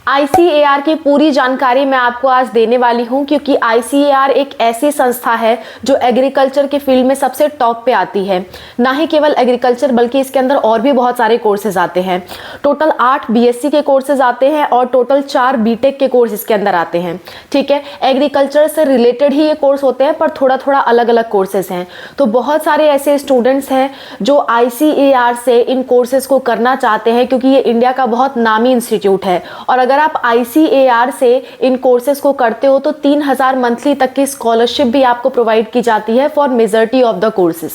ICAR की पूरी जानकारी मैं आपको आज देने वाली हूं, क्योंकि ICAR एक ऐसी संस्था है जो एग्रीकल्चर के फील्ड में सबसे टॉप पे आती है। ना ही केवल एग्रीकल्चर बल्कि इसके अंदर और भी बहुत सारे कोर्सेज आते हैं। टोटल 8 BSc के कोर्सेज आते हैं और टोटल 4 BTech के कोर्स इसके अंदर आते हैं। ठीक है, एग्रीकल्चर से रिलेटेड ही ये कोर्स होते हैं, पर थोड़ा थोड़ा अलग अलग कोर्सेज हैं। तो बहुत सारे ऐसे स्टूडेंट्स हैं जो ICAR से इन कोर्सेज को करना चाहते हैं, क्योंकि ये इंडिया का बहुत नामी इंस्टीट्यूट है। और अगर आप ICAR से इन कोर्सेज को करते हो तो 3000 मंथली तक की स्कॉलरशिप भी आपको प्रोवाइड की जाती है for majority of the courses.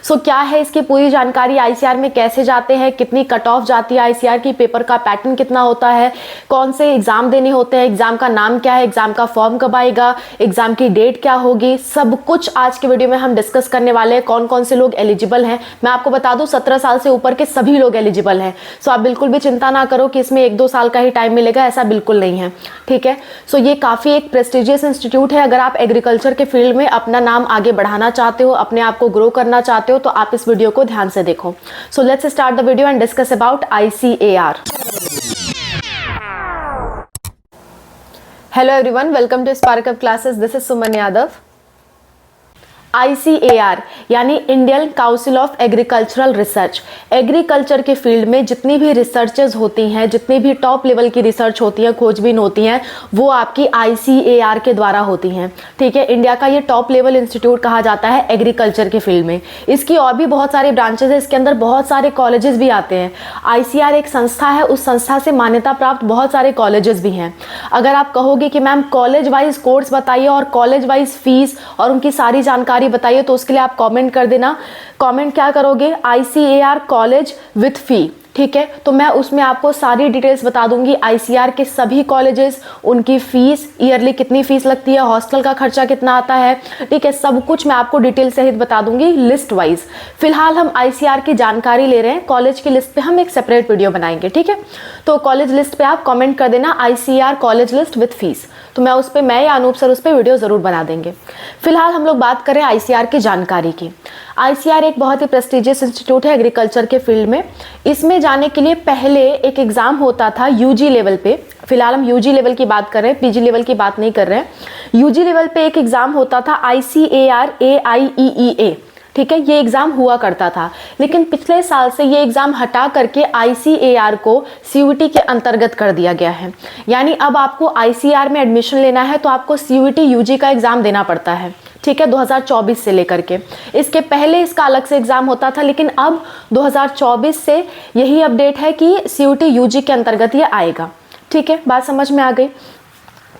So क्या है इसकी पूरी जानकारी, ICAR में कैसे जाते हैं, कितनी कट ऑफ जाती है ICAR की, पेपर का पैटर्न कितना होता है, कौन से एग्जाम देने होते हैं, एग्जाम का नाम क्या है, एग्जाम का फॉर्म कब आएगा, एग्जाम की डेट क्या होगी, सब कुछ आज के वीडियो में हम डिस्कस करने वाले हैं। कौन कौन से लोग एलिजिबल हैं, मैं आपको बता दूं 17 साल से ऊपर के सभी लोग एलिजिबल हैं। सो आप बिल्कुल भी चिंता ना करो कि इसमें 1-2 साल का ही टाइम मिलेगा, ऐसा बिल्कुल नहीं है। ठीक है, सो ये काफी एक प्रेस्टिजियस इंस्टीट्यूट है। अगर आप एग्रीकल्चर के फील्ड में अपना नाम आगे बढ़ाना चाहते हो, अपने आप को ग्रो करना चाहते हो, तो आप इस वीडियो को ध्यान से देखो। So let's start the video and discuss about ICAR। Hello everyone, welcome to spark up classes. This is Suman Yadav. ICAR यानी Indian council of agricultural research. Agriculture के फील्ड में जितनी भी रिसर्चेज होती हैं, जितनी भी टॉप लेवल की रिसर्च होती है, खोजबीन होती हैं, वो आपकी ICAR के द्वारा होती हैं। ठीक है, इंडिया का ये टॉप लेवल इंस्टीट्यूट कहा जाता है एग्रीकल्चर के फील्ड में। इसकी और भी बहुत सारे ब्रांचेज है, इसके अंदर बहुत सारे कॉलेजेस भी आते हैं। ICAR एक संस्था है, उस संस्था से मान्यता प्राप्त बहुत सारे कॉलेजेस भी हैं। अगर आप कहोगे कि मैम कॉलेज वाइज कोर्स बताइए और कॉलेज वाइज फीस और उनकी सारी जानकारी बताइए, तो उसके लिए आप कमेंट कर देना। कमेंट क्या करोगे? ICAR कॉलेज विथ फी। ठीक है, तो मैं उसमें आपको सारी डिटेल्स बता दूंगी। ICAR के सभी कॉलेजेस, उनकी फीस, ईयरली कितनी फीस लगती है, हॉस्टल का खर्चा कितना आता है, ठीक है, सब कुछ मैं आपको डिटेल सहित बता दूंगी लिस्ट वाइज। फिलहाल हम ICAR की जानकारी ले रहे हैं, कॉलेज की लिस्ट पे हम एक सेपरेट वीडियो बनाएंगे। ठीक है, तो कॉलेज लिस्ट पे आप कमेंट कर देना ICAR college list with fees, तो मैं या अनूप सर उस पर वीडियो जरूर बना देंगे। फिलहाल हम लोग बात करें ICAR की जानकारी की। ICAR एक बहुत ही प्रेस्टिजियस इंस्टीट्यूट है एग्रीकल्चर के फील्ड में। इसमें जाने के लिए पहले एक एग्जाम होता था UG लेवल पे। फिलहाल हम UG लेवल की बात कर रहे हैं, PG लेवल की बात नहीं कर रहे हैं। UG लेवल पे एक एग्जाम होता था ICAR AIEEA। ठीक है, ये एग्जाम हुआ करता था, लेकिन पिछले साल से ये एग्जाम हटा करके ICAR को CUET के अंतर्गत कर दिया गया है। यानी अब आपको ICAR में एडमिशन लेना है तो आपको CUET UG का एग्जाम देना पड़ता है। ठीक है, 2024 से लेकर के। इसके पहले इसका अलग से एग्जाम होता था, लेकिन अब 2024 से यही अपडेट है कि CUET UG के अंतर्गत ये आएगा। ठीक है, बात समझ में आ गई।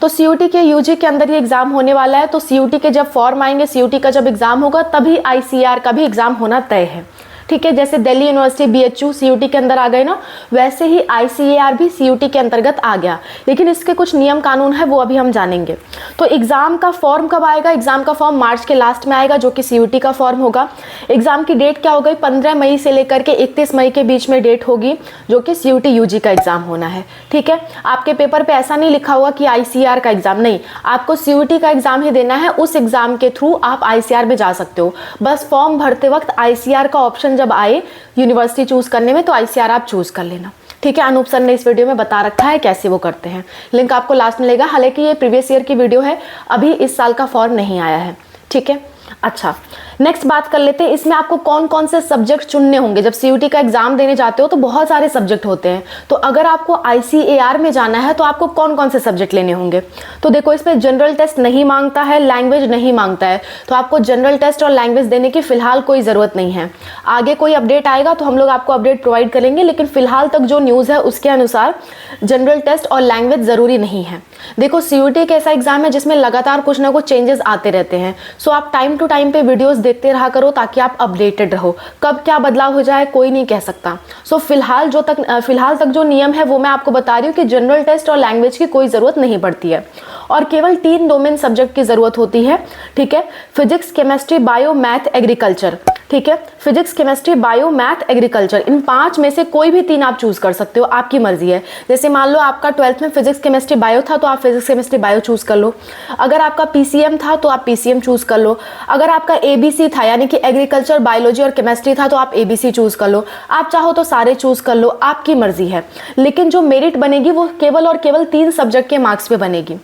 तो CUET के UG के अंदर ये एग्जाम होने वाला है। तो CUET के जब फॉर्म आएंगे, CUET का जब एग्जाम होगा, तभी ICAR का भी एग्जाम होना तय है। ठीक है, जैसे दिल्ली यूनिवर्सिटी BHU CUET के अंदर आ गए ना, वैसे ही ICAR भी CUET के अंतर्गत आ गया। लेकिन इसके कुछ नियम कानून है, वो अभी हम जानेंगे। तो एग्जाम का फॉर्म कब आएगा? एग्जाम का फॉर्म मार्च के लास्ट में आएगा, जो कि CUET का फॉर्म होगा। एग्जाम की डेट क्या हो गई? 15 मई से लेकर के 31 मई के बीच में डेट होगी, जो कि CUET UG का एग्जाम होना है। ठीक है, आपके पेपर पे ऐसा नहीं लिखा हुआ कि ICAR का एग्जाम, नहीं, आपको CUET का एग्जाम ही देना है। उस एग्जाम के थ्रू आप ICAR में जा सकते हो। बस फॉर्म भरते वक्त ICAR का ऑप्शन जब आए यूनिवर्सिटी चूज करने में, तो ICAR आप चूज कर लेना। ठीक है, अनूप सर ने इस वीडियो में बता रखा है कैसे वो करते हैं, लिंक आपको लास्ट में मिलेगा। हालांकि ये प्रीवियस ईयर की वीडियो है, अभी इस साल का फॉर्म नहीं आया है। ठीक है, अच्छा, नेक्स्ट बात कर लेते हैं। इसमें आपको कौन कौन से सब्जेक्ट चुनने होंगे। जब CUET का एग्जाम देने जाते हो तो बहुत सारे सब्जेक्ट होते हैं, तो अगर आपको ICAR में जाना है तो आपको कौन कौन से सब्जेक्ट लेने होंगे। तो देखो, इसमें जनरल टेस्ट नहीं मांगता है, लैंग्वेज नहीं मांगता है, तो आपको जनरल टेस्ट और लैंग्वेज देने की फिलहाल कोई जरूरत नहीं है। आगे कोई अपडेट आएगा तो हम लोग आपको अपडेट प्रोवाइड करेंगे, लेकिन फिलहाल तक जो न्यूज है उसके अनुसार जनरल टेस्ट और लैंग्वेज जरूरी नहीं है। देखो, CUET एक ऐसा एग्जाम है जिसमें लगातार कुछ ना कुछ चेंजेस आते रहते हैं। सो आप टाइम टू टाइम पे वीडियोस देखते रहा करो, ताकि आप अपडेटेड रहो। कब क्या बदलाव हो जाए कोई नहीं कह सकता। सो फिलहाल तक जो नियम है वो मैं आपको बता रही हूँ कि जनरल टेस्ट और लैंग्वेज की कोई जरूरत नहीं पड़ती है। और केवल 3 डोमेन सब्जेक्ट की ज़रूरत होती है, ठीक है, physics, chemistry, bio, math, agriculture, ठीक है, physics, chemistry, bio, math, agriculture, इन 5 में से कोई भी 3 आप चूज़ कर सकते हो, आपकी मर्जी है। जैसे मान लो आपका 12th में फिजिक्स, केमिस्ट्री, बायो था तो आप फिजिक्स, केमिस्ट्री, बायो चूज़ कर लो। अगर आपका पीसीएम था तो आप पीसीएम चूज़ कर लो। अगर आपका एबीसी था यानी कि एग्रीकल्चर, बायोलॉजी और केमिस्ट्री था तो आप एबीसी चूज़ कर लो। आप चाहो तो सारे चूज़ कर लो, आपकी मर्जी है। लेकिन जो मेरिट बनेगी वो केवल और केवल 3 सब्जेक्ट के मार्क्स पे बनेगी।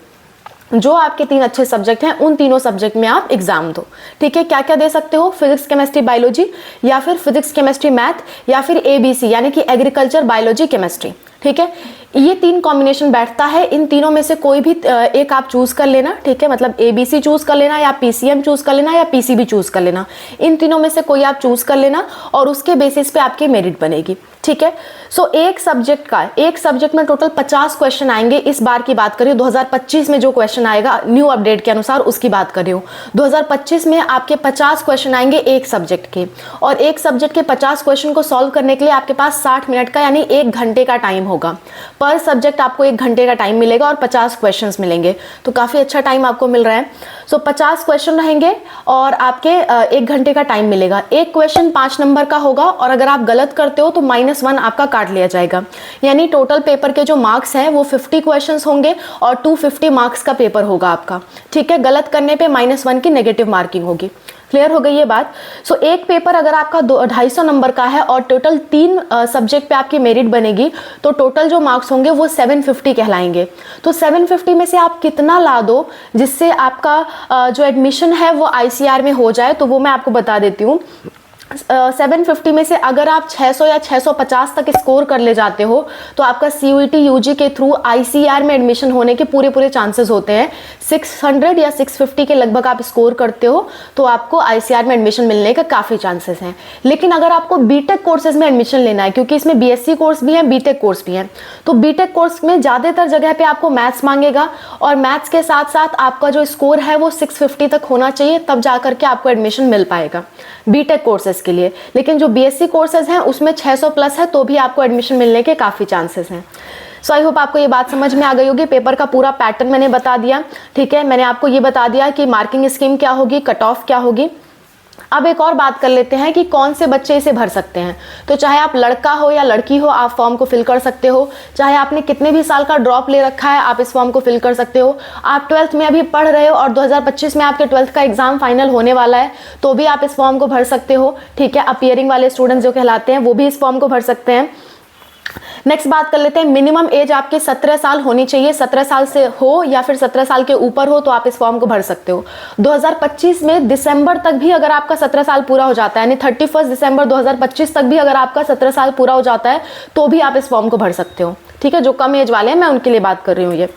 जो आपके 3 अच्छे सब्जेक्ट हैं उन तीनों सब्जेक्ट में आप एग्जाम दो, ठीक है। क्या क्या दे सकते हो? फिजिक्स, केमिस्ट्री, बायोलॉजी, या फिर फिजिक्स, केमिस्ट्री, मैथ, या फिर एबीसी यानी कि एग्रीकल्चर, बायोलॉजी, केमिस्ट्री, ठीक है। ये 3 कॉम्बिनेशन बैठता है, इन तीनों में से कोई भी एक आप चूज कर लेना, ठीक है। मतलब एबीसी चूज कर लेना, या पीसीएम चूज कर लेना, या पीसीबी चूज कर लेना, इन तीनों में से कोई आप चूज कर लेना और उसके बेसिस पे आपकी मेरिट बनेगी, ठीक है। सो एक सब्जेक्ट में टोटल 50 क्वेश्चन आएंगे। इस बार की बात करें 2025 में जो क्वेश्चन आएगा न्यू अपडेट के अनुसार उसकी बात कर रही हूँ। 2025 में आपके 50 क्वेश्चन आएंगे एक सब्जेक्ट के, और एक सब्जेक्ट के 50 क्वेश्चन को सॉल्व करने के लिए आपके पास 60 मिनट का यानी 1 घंटे का टाइम होगा। पर सब्जेक्ट आपको 1 घंटे का टाइम मिलेगा और 50 क्वेश्चंस मिलेंगे, तो काफ़ी अच्छा टाइम आपको मिल रहा है। सो 50 क्वेश्चन रहेंगे और आपके 1 घंटे का टाइम मिलेगा। एक क्वेश्चन 5 नंबर का होगा और अगर आप गलत करते हो तो -1 आपका काट लिया जाएगा। यानी टोटल पेपर के जो मार्क्स हैं वो 50 क्वेश्चंस होंगे और 250 मार्क्स का पेपर होगा आपका, ठीक है। गलत करने पे -1 की नेगेटिव मार्किंग होगी। क्लियर हो गई ये बात? सो एक पेपर अगर आपका 250 नंबर का है और टोटल 3 सब्जेक्ट पे आपकी मेरिट बनेगी तो टोटल जो मार्क्स होंगे वो 750 कहलाएंगे। तो 750 में से आप कितना ला दो जिससे आपका जो एडमिशन है वो आईसीआर में हो जाए, तो वो मैं आपको बता देती हूँ। 750 में से अगर आप 600 या 650 तक स्कोर कर ले जाते हो तो आपका सीयूईटी यूजी के थ्रू आईसीआर में एडमिशन होने के पूरे चांसेस होते हैं। 600 या 650 के लगभग आप स्कोर करते हो तो आपको आईसीआर में एडमिशन मिलने का काफ़ी चांसेस हैं। लेकिन अगर आपको बीटेक कोर्सेज में एडमिशन लेना है, क्योंकि इसमें बीएससी कोर्स भी है, बीटेक कोर्स भी है, तो बीटेक कोर्स में ज़्यादातर जगह पे आपको मैथ्स मांगेगा और मैथ्स के साथ साथ आपका जो स्कोर है वो 650 तक होना चाहिए, तब जा करके आपको एडमिशन मिल पाएगा बीटेक कोर्सेज के लिए। लेकिन जो बीएससी कोर्सेज हैं उसमें 600 प्लस है तो भी आपको एडमिशन मिलने के काफ़ी चांसेस हैं। सो आई होप आपको ये बात समझ में आ गई होगी। पेपर का पूरा पैटर्न मैंने बता दिया, ठीक है। मैंने आपको ये बता दिया कि मार्किंग स्कीम क्या होगी, कट ऑफ क्या होगी। अब एक और बात कर लेते हैं कि कौन से बच्चे इसे भर सकते हैं। तो चाहे आप लड़का हो या लड़की हो, आप फॉर्म को फिल कर सकते हो। चाहे आपने कितने भी साल का ड्रॉप ले रखा है, आप इस फॉर्म को फिल कर सकते हो। आप 12th में अभी पढ़ रहे हो और 2025 में आपके 12th का एग्जाम फाइनल होने वाला है तो भी आप इस फॉर्म को भर सकते हो, ठीक है। अपीयरिंग वाले स्टूडेंट्स जो कहलाते हैं वो भी इस फॉर्म को भर सकते हैं। नेक्स्ट बात कर लेते हैं, मिनिमम एज आपके 17 साल होनी चाहिए। 17 साल से हो या फिर 17 साल के ऊपर हो तो आप इस फॉर्म को भर सकते हो। 2025 में दिसंबर तक भी अगर आपका 17 साल पूरा हो जाता है, यानी 31 दिसंबर 2025 तक भी अगर आपका 17 साल पूरा हो जाता है तो भी आप इस फॉर्म को भर सकते हो, ठीक है। जो कम एज वाले हैं मैं उनके लिए बात कर रही हूँ ये।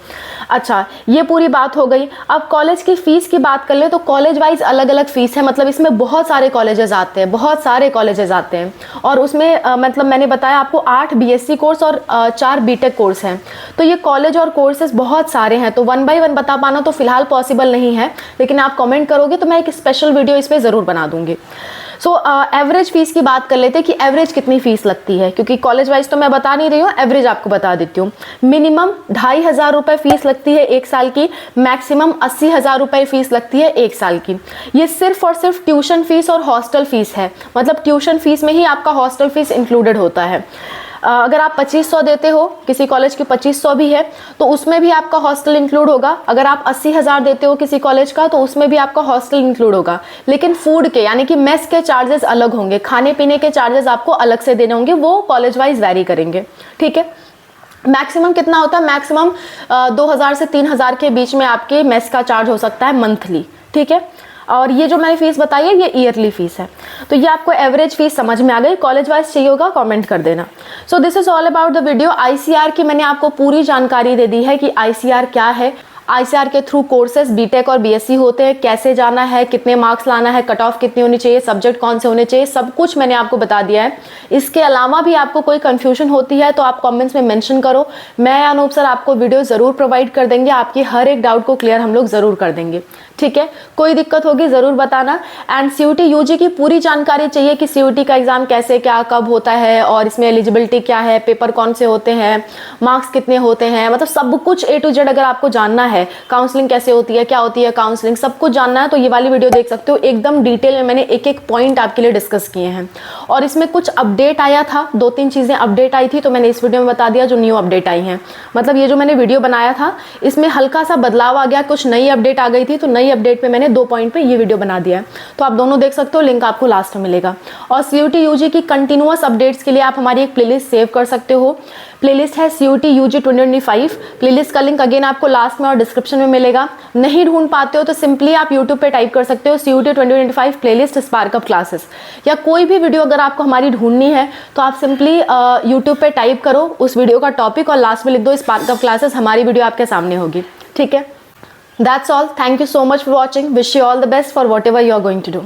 अच्छा, ये पूरी बात हो गई। अब कॉलेज की फीस की बात कर ले तो कॉलेज वाइज अलग अलग फीस है। मतलब इसमें बहुत सारे कॉलेजेस आते हैं, और उसमें मतलब मैंने बताया आपको 8 बीएससी कोर्स और 4 बीटेक कोर्स हैं। तो ये कॉलेज और कोर्सेज बहुत सारे हैं, तो 1 बाय 1 बता पाना तो फिलहाल पॉसिबल नहीं है, लेकिन आप कमेंट करोगे तो मैं एक स्पेशल वीडियो इस पर ज़रूर बना दूंगी। सो एवरेज फीस की बात कर लेते हैं कि एवरेज कितनी फीस लगती है, क्योंकि कॉलेज वाइज तो मैं बता नहीं रही हूँ, एवरेज आपको बता देती हूँ। मिनिमम 2500 रुपये फीस लगती है 1 साल की, मैक्सिमम 80,000 रुपये फीस लगती है 1 साल की। ये सिर्फ और सिर्फ ट्यूशन फीस और हॉस्टल फीस है। मतलब ट्यूशन फीस में ही आपका हॉस्टल फीस इंक्लूडेड होता है। अगर आप 2500 देते हो, किसी कॉलेज की 2500 भी है तो उसमें भी आपका हॉस्टल इंक्लूड होगा। अगर आप 80,000 देते हो किसी कॉलेज का तो उसमें भी आपका हॉस्टल इंक्लूड होगा। लेकिन फूड के यानी कि मेस के चार्जेस अलग होंगे, खाने पीने के चार्जेस आपको अलग से देने होंगे, वो कॉलेज वाइज वैरी करेंगे, ठीक है। मैक्सिमम कितना होता है? मैक्सिमम 2000 से 3000 के बीच में आपके मेस का चार्ज हो सकता है मंथली, ठीक है। और ये जो मैंने फीस बताई है ये ईयरली फीस है। तो ये आपको एवरेज फीस समझ में आ गई। कॉलेज वाइज चाहिए होगा कमेंट कर देना। So this is all about the video. ICR की मैंने आपको पूरी जानकारी दे दी है कि आईसीआर क्या है, आईसीआर के थ्रू कोर्सेज बीटेक और बीएससी होते हैं, कैसे जाना है, कितने मार्क्स लाना है, कट ऑफ कितनी होनी चाहिए, सब्जेक्ट कौन से होने चाहिए, सब कुछ मैंने आपको बता दिया है। इसके अलावा भी आपको कोई कंफ्यूजन होती है तो आप कमेंट्स में मेंशन करो, मैं अनूप सर आपको वीडियो ज़रूर प्रोवाइड कर देंगे, आपकी हर एक डाउट को क्लियर हम लोग ज़रूर कर देंगे। ठीक है, कोई दिक्कत होगी ज़रूर बताना। एंड CUET UG की पूरी जानकारी चाहिए कि CUET का एग्ज़ाम कैसे क्या कब होता है और इसमें एलिजिबिलिटी क्या है, पेपर कौन से होते हैं, मार्क्स कितने होते हैं, मतलब सब कुछ A to Z अगर आपको जानना है, काउंसलिंग कैसे होती है, क्या होती है काउंसलिंग, सब कुछ जानना है तो ये वाली वीडियो देख सकते हो। एकदम डिटेल में मैंने एक एक पॉइंट आपके लिए डिस्कस किए हैं। और इसमें कुछ अपडेट आया था, 2-3 चीज़ें अपडेट आई थी तो मैंने इस वीडियो में बता दिया जो न्यू अपडेट आई हैं। मतलब ये जो मैंने वीडियो बनाया था इसमें हल्का सा बदलाव आ गया, कुछ नई अपडेट आ गई थी तो नई अपडेट पे मैंने 2 पॉइंट पे ये वीडियो बना दिया है, तो आप दोनों देख सकते हो, लिंक आपको लास्ट में मिलेगा। और CUET UG की कंटिन्यूअस अपडेट्स के लिए आप हमारी एक प्लेलिस्ट सेव कर सकते हो। प्लेलिस्ट है CUET UG 2025। प्लेलिस्ट का लिंक अगेन आपको लास्ट में और डिस्क्रिप्शन में मिलेगा। नहीं ढूंढ पाते हो तो सिंपली आप यूट्यूब पे टाइप कर सकते हो CUET 2025 प्लेलिस्ट स्पार्कअप क्लासेस, या कोई भी वीडियो अगर आपको हमारी ढूंढनी है तो आप सिंपली यूट्यूब पे टाइप करो उस वीडियो का टॉपिक और लास्ट में लिख दो स्पार्कअप क्लासेस, हमारी वीडियो आपके सामने होगी। ठीक है, that's all. Thank you so much for watching. Wish you all the best for whatever you are going to do.